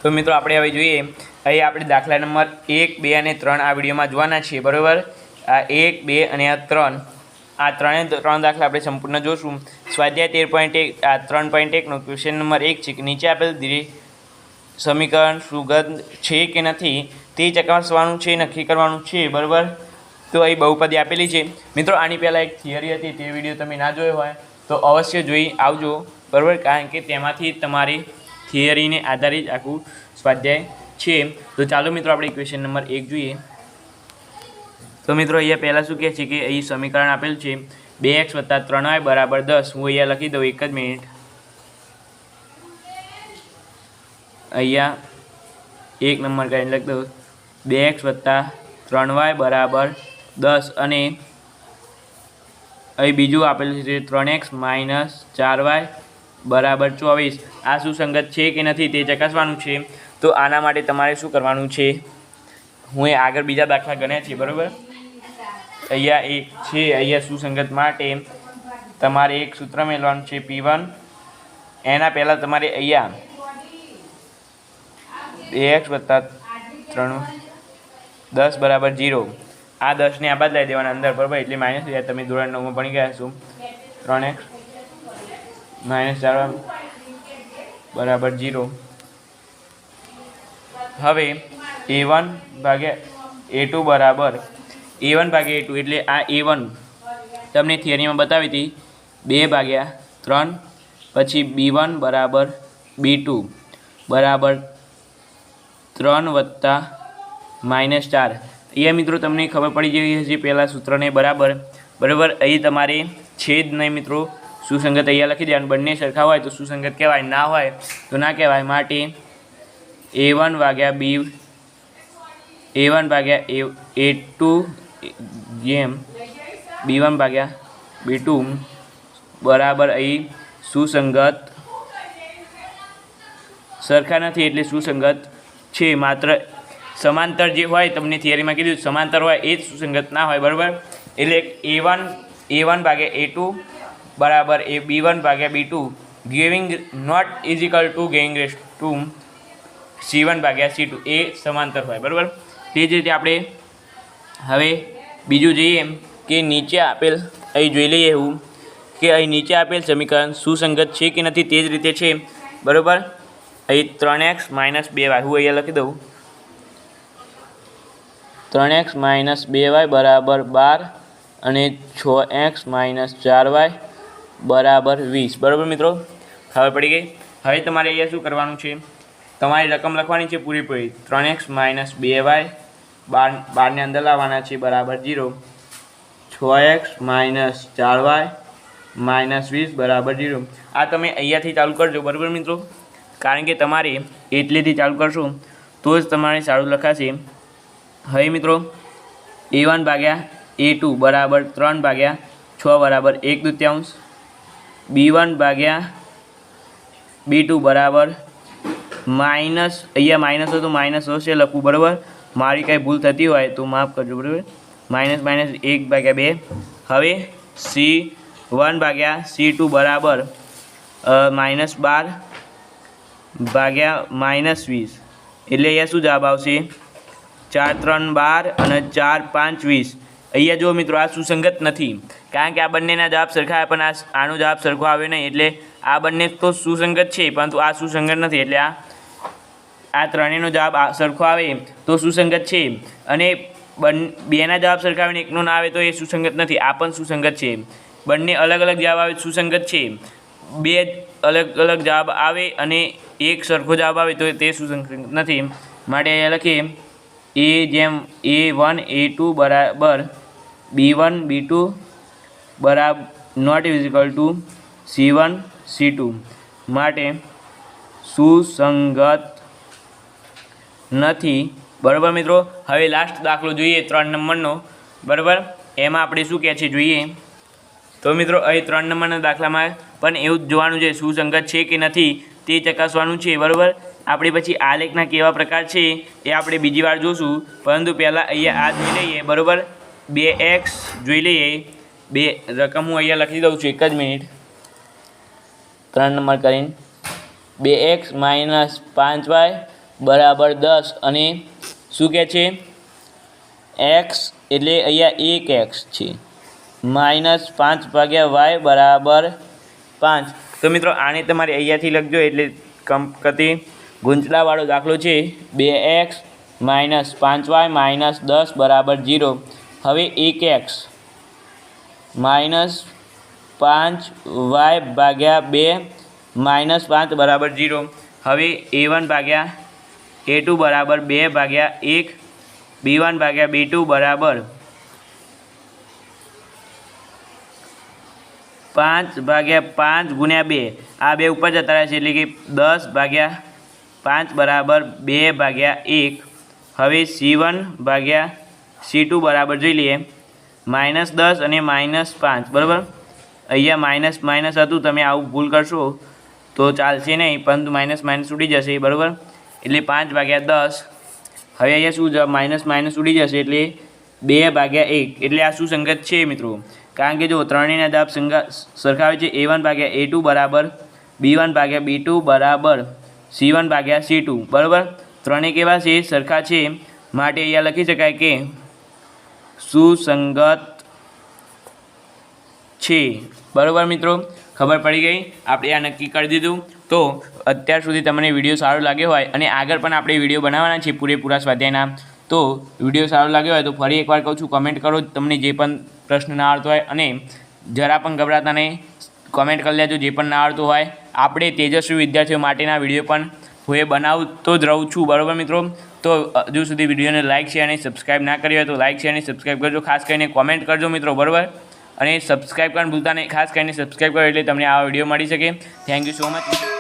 તો મિત્રો આપણે હવે જોઈએ અહીં આપણે દાખલા નંબર 1, 2 અને 3 આ વિડીયોમાં જોવાના છીએ, બરાબર। આ 1, 2 અને આ 3 આ ત્રણ દાખલા આપણે સંપૂર્ણ જોશું। સ્વાધ્યાય 13.1 આ 3.1નો ક્વેશ્ચન નંબર 1 છે કે નીચે આપેલ સમીકરણ સુગંધ છે કે નથી તે ચકાસવાનું છે, નક્કી કરવાનું છે, બરાબર। તો અહીં બહુપદી આપેલી છે મિત્રો। આની પહેલાં એક થિયરી હતી, તે વિડીયો તમે ના જોયો હોય તો અવશ્ય જોઈ આવજો, બરાબર, કારણ કે તેમાંથી તમારી થિયરીને આધારિત આખું સ્વાધ્યાય છે। તો ચાલો મિત્રો આપણે ક્વેશ્ચન નંબર 1 જોઈએ। તો મિત્રો અહીંયા પહેલાં શું કહે છે કે અહીં સમીકરણ આપેલું છે 2x + 3y = 10। હું અહીંયા લખી દઉં, એક જ મિનિટ। અહીંયા 1 નંબર કરીને લખી દઉં 2x + 3y = 10 અને અહીં બીજું આપેલું છે 3x - 4y = 24। આ સુસંગત છે કે નથી તે ચકાસવાનું છે। તો આના માટે તમારે શું કરવાનું છે, હું આગળ બીજા દાખલા ગણ્યા છે, બરાબર। અહીંયા એક છે, અહીંયા સુસંગત માટે તમારે એક સૂત્ર મેળવવાનું છે P1। એના પહેલાં તમારે અહીંયા 2x + 3 10 = 0 આ 10ને આ બાદ લઈ દેવાના અંદર, બરાબર, એટલે માઇનસ થઈ જાય। તમે ધોરણ 9માં ભણી ગયા છો। 3x - 4y = 0। હવે a1 ભાગ્યા a2 બરાબર a1 ભાગ્યા a2 એટલે આ a1 તમને થિયરીમાં બતાવી હતી 2/3, પછી b1 બરાબર b2 બરાબર 3 + -4। અહીંયા મિત્રો તમને ખબર પડી જવી હશે પહેલાં સૂત્રને બરાબર। અહીં તમારે છે જ નહીં મિત્રો, સુસંગત અહીંયા લખી દેવાનું। બંને સરખા હોય તો સુસંગત કહેવાય, ના હોય તો ના કહેવાય। માટે a1 ભાગ્યા a2 જેમ b1 ભાગ્યા b2 બરાબર અહીં સુસંગત સરખા નથી એટલે સુસંગત છે। માત્ર સમાંતર જે હોય, તમને થિયરીમાં કીધું સમાંતર હોય એ જ સુસંગત ના હોય, બરાબર। એટલે a1 ભાગ્યા a2 બરાબર એ b1 ભાગ્યા b2 giving not equal to going race to c1 ભાગ્યા c2 એ સમાંતર હોય, બરાબર। તે જ રીતે આપણે હવે બીજું જોઈએ કે નીચે આપેલ અહીં જોઈ લઈએ એવું કે અહીં નીચે આપેલ સમીકરણ સુસંગત છે કે નથી તે જ રીતે છે, બરાબર। અહીં 3x - 2y હું અહીંયા લખી દઉં 3x - 2y = 12 અને 6x - 4y = 20, બરાબર મિત્રો, ખબર પડી ગઈ। હવે તમારે અહીંયા શું કરવાનું છે, તમારી રકમ લખવાની છે પૂરેપૂરી। 3x - 2y 12ને અંદર લાવવાના છે બરાબર 0, 6x - 4y - 20 બરાબર 0। આ તમે અહીંયાથી ચાલુ કરજો, બરાબર મિત્રો, કારણ કે તમારે એટલેથી ચાલુ કરશો તો જ તમારે સારું લખાશે। હવે મિત્રો a1 ભાગ્યા a2 બરાબર 3/6 બરાબર 1/2, b1 ભાગ્યા b2 બરાબર માઇનસ, અહીંયા માઇનસ હોય તો માઇનસ અવશ્ય લખવું, બરાબર। મારી કાંઈ ભૂલ થતી હોય તો માફ કરજો, બરાબર। -1/2। હવે c1 ભાગ્યા c2 બરાબર -12 ભાગ્યા -20 એટલે અહીંયા શું જવાબ આવશે 4 × 3 = 12 અને 4 × 5 = 20। અહીંયા જો મિત્રો આ સુસંગત નથી, કારણ કે આ બંનેના જવાબ સરખા આવે પણ આનો જવાબ સરખો આવ્યો નહીં, એટલે આ બંને તો સુસંગત છે પરંતુ આ સુસંગત નથી, એટલે આ ત્રણેયનો જવાબ સરખો આવે તો સુસંગત છે, અને બેના જવાબ સરખા આવે ને એકનો ના આવે તો એ સુસંગત નથી। આ પણ સુસંગત છે, બંને અલગ અલગ જવાબ આવે સુસંગત છે, બે અલગ અલગ જવાબ આવે અને એક સરખો જવાબ આવે તો તે સુસંગત નથી। માટે અહીંયા લખીએ a જેમ a1 a2 બરાબર b1 b2 બરાબર not equal two c1 c2 માટે સુસંગત નથી, બરાબર મિત્રો। હવે લાસ્ટ દાખલો જોઈએ 3 નંબરનો, બરાબર। એમાં આપણે શું કહે છે જોઈએ। તો મિત્રો અહીં 3 નંબરના દાખલામાં પણ એવું જ જોવાનું છે સુસંગત છે કે નથી તે ચકાસવાનું છે, બરાબર। આપણે પછી આલેખના કેવા પ્રકાર છે એ આપણે બીજી વાર જોશું, પરંતુ પહેલાં અહીંયા આ જોઈ લઈએ, બરાબર। 2x જોઈ લઈએ, બે રકમ હું અહીંયા લખી દઉં છું, એક જ મિનિટ। 3 નંબર કરીને 2x - 5y બરાબર 10 અને શું કહે છે એક્સ એટલે અહીંયા 1x છે માઇનસ 5/y બરાબર 5. તો મિત્રો આને તમારે અહીંયાથી લખજો એટલે કતિ ગુંચલાવાળો દાખલો છે 2x માઇનસ 5y માઇનસ 10 બરાબર 0. હવે 1x માઇનસ 5y ભાગ્યા 2 માઇનસ 5 બરાબર 0. હવે a1 ભાગ્યા a2 બરાબર 2 ભાગ્યા 1 b1 ભાગ્યા b2 બરાબર 5 ભાગ્યા 5 ગુણ્યા 2 આ બે ઉપર જતા રહે છે એટલે કે 10 ભાગ્યા 5 બરાબર 2 ભાગ્યા 1. હવે c1 ભાગ્યા c2 બરાબર જોઈ લઈએ -10 અને -5 બરાબર. અહીંયા માઇનસ માઇનસ હતું, તમે આવું ભૂલ કરશો તો ચાલશે નહીં, પરંતુ માઇનસ માઇનસ ઉડી જશે બરાબર. એટલે 5 ભાગ્યા 10. હવે અહીંયા શું માઇનસ માઇનસ ઉડી જશે એટલે 2 ભાગ્યા 1. એટલે આ સુસંગત છે મિત્રો, કારણ કે જો ત્રણેયના દાબ સરખાવે છે. a1 ભાગ્યા a2 બરાબર b1 ભાગ્યા b2 બરાબર c1 ભાગ્યા c2 બરાબર. ત્રણેય કેવા છે? સરખા છે. માટે અહીંયા લખી શકાય કે સુસંગત છે બરાબર. મિત્રો ખબર પડી ગઈ, આપણે આ નક્કી કરી દીધું. તો અત્યાર સુધી તમને વિડીયો સારો લાગ્યો હોય અને આગળ પણ આપણે વિડીયો બનાવવાના છે પૂરેપૂરા સ્વાધ્યાયના, તો વિડીયો સારો લાગ્યો હોય તો ફરી એકવાર કહું છું, કમેન્ટ કરો તમને જે પણ પ્રશ્ન ના આવડતો હોય, અને જરા પણ ગભરાતા નહીં, કમેન્ટ કરી લેજો જે પણ ના આવડતું હોય. આપણે તેજસ્વી વિદ્યાર્થીઓ માટેના વિડીયો પણ હું બનાવતો જ રહું છું બરાબર મિત્રો. તો હજુ સુધી વિડીયોને લાઇક શેર અને સબસ્ક્રાઈબ ના કરી હોય તો લાઇક શેર અને સબસ્ક્રાઈબ કરજો. ખાસ કરીને કોમેન્ટ કરજો મિત્રો બરાબર. અને સબસ્ક્રાઈબ કરવાનું ભૂલતા નહીં, ખાસ કરીને સબસ્ક્રાઈબ કરો એટલે તમને આ વિડીયો મળી શકે. Thank you so much.